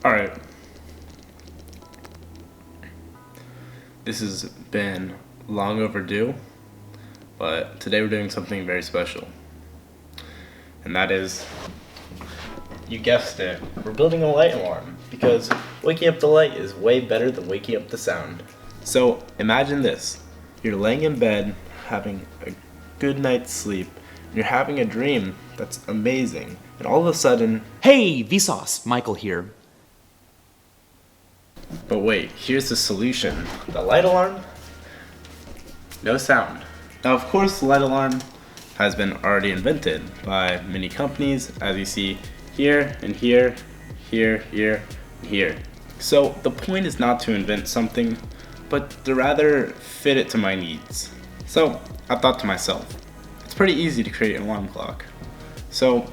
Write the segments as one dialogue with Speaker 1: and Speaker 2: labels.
Speaker 1: Alright. This has been long overdue, but today we're doing something very special. And that is, you guessed it, we're building a light alarm, because waking up the light is way better than waking up the sound. So imagine this, you're laying in bed, having a good night's sleep, and you're having a dream that's amazing, and all of a sudden,
Speaker 2: Hey, Vsauce, Michael here.
Speaker 1: but wait, here's the solution. The light alarm? No sound. Now of course the light alarm has been already invented by many companies, as you see here and here, here, here, and here. So the point is not to invent something, but to rather fit it to my needs. So I thought to myself, it's pretty easy to create an alarm clock. So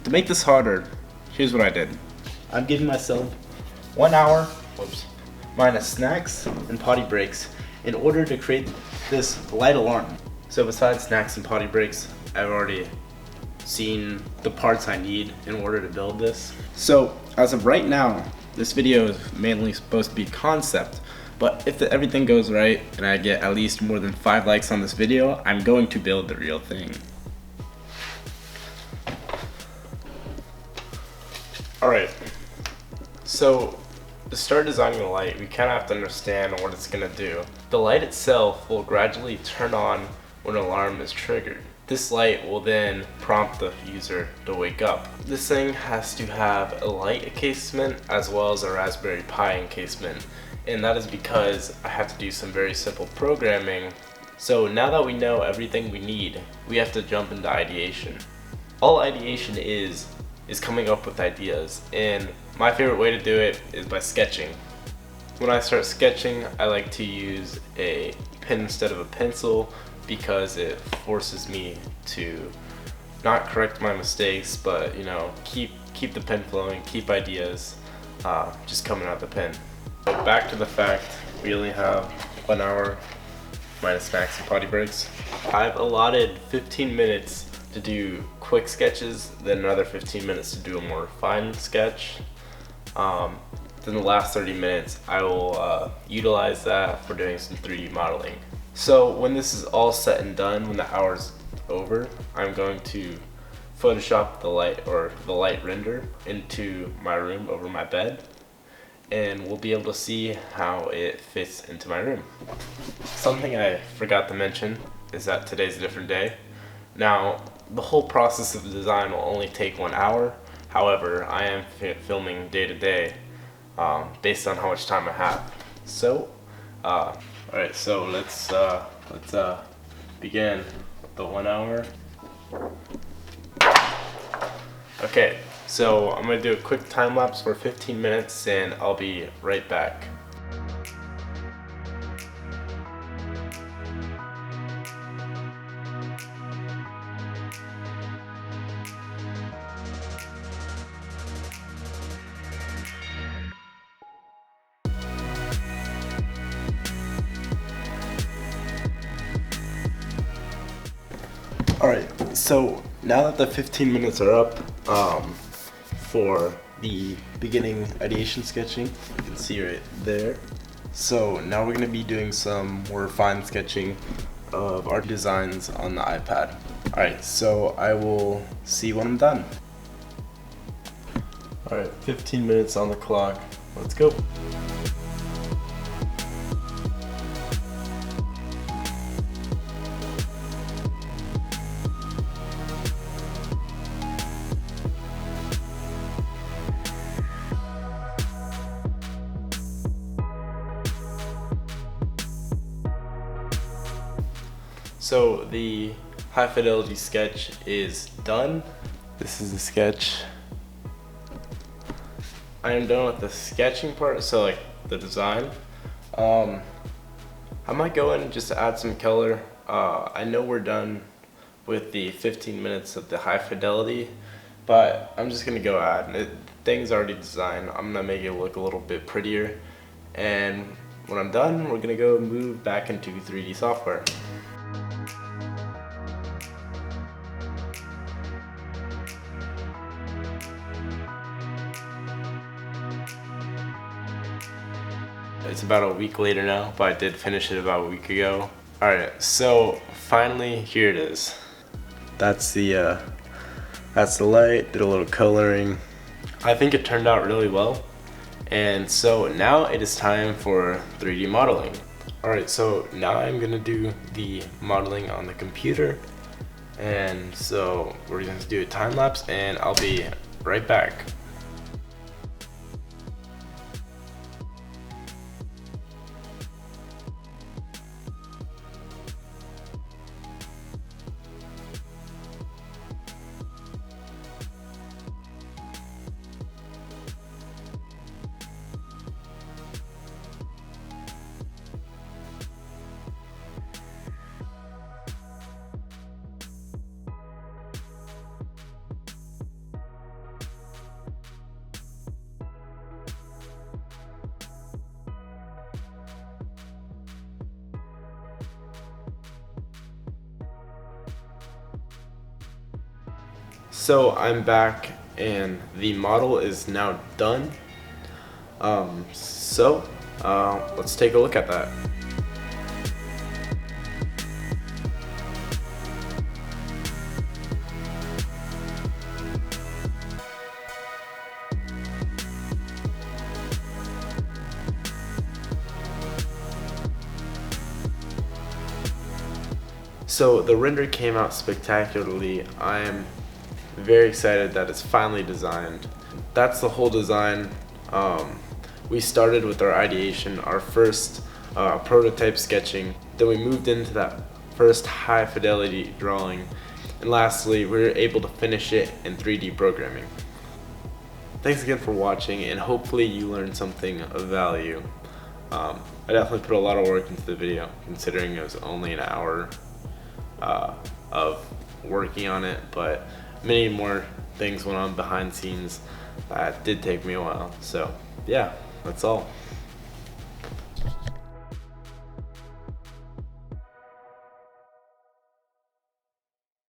Speaker 1: to make this harder, here's what I did. I'm giving myself 1 hour, minus snacks and potty breaks in order to create this light alarm. So besides snacks and potty breaks, I've already seen the parts I need in order to build this. So as of right now, this video is mainly supposed to be concept, but if everything goes right and I get at least more than 5 likes on this video, I'm going to build the real thing. Alright, so to start designing the light, we kind of have to understand what it's going to do. The light itself will gradually turn on when an alarm is triggered. This light will then prompt the user to wake up. This thing has to have a light encasement as well as a Raspberry Pi encasement, and that is because I have to do some very simple programming. So now that we know everything we need, we have to jump into ideation. All ideation is coming up with ideas, and my favorite way to do it is by sketching. When I start sketching, I like to use a pen instead of a pencil because it forces me to not correct my mistakes, but keep the pen flowing, keep ideas just coming out the pen. But back to the fact, we only have 1 hour minus snacks and potty breaks. I've allotted 15 minutes to do quick sketches, then another 15 minutes to do a more refined sketch. Then the last 30 minutes I will utilize that for doing some 3D modeling. So when this is all said and done, when the hour's over, I'm going to Photoshop the light render into my room over my bed, and we'll be able to see how it fits into my room. Something I forgot to mention is that today's a different day. Now, the whole process of the design will only take 1 hour. However, I am filming day to day based on how much time I have. So, alright, so let's begin the 1 hour. Okay, so I'm gonna do a quick time lapse for 15 minutes and I'll be right back. Alright, so now that the 15 minutes are up for the beginning ideation sketching, you can see right there. So now we're going to be doing some more refined sketching of our designs on the iPad. Alright, so I will see when I'm done. Alright, 15 minutes on the clock. Let's go. So the high fidelity sketch is done. This is the sketch. I am done with the sketching part, so like the design. I might go in and just add some color. I know we're done with the 15 minutes of the high fidelity, but I'm just gonna go add it. Things already designed. I'm gonna make it look a little bit prettier, and when I'm done, we're gonna go move back into 3D software. It's about a week later now, but I did finish it about a week ago. Alright, so finally here it is. That's the light, did a little coloring. I think it turned out really well. And so now it is time for 3D modeling. Alright, so now I'm gonna do the modeling on the computer. And so we're going to do a time lapse and I'll be right back. So I'm back and the model is now done. Let's take a look at that. So the render came out spectacularly. I am very excited that it's finally designed. That's the whole design. We started with our ideation, our first prototype sketching. Then we moved into that first high fidelity drawing. And lastly, we were able to finish it in 3D programming. Thanks again for watching, and hopefully you learned something of value. I definitely put a lot of work into the video, considering it was only an hour of working on it, but many more things went on behind the scenes that did take me a while. So yeah, that's all.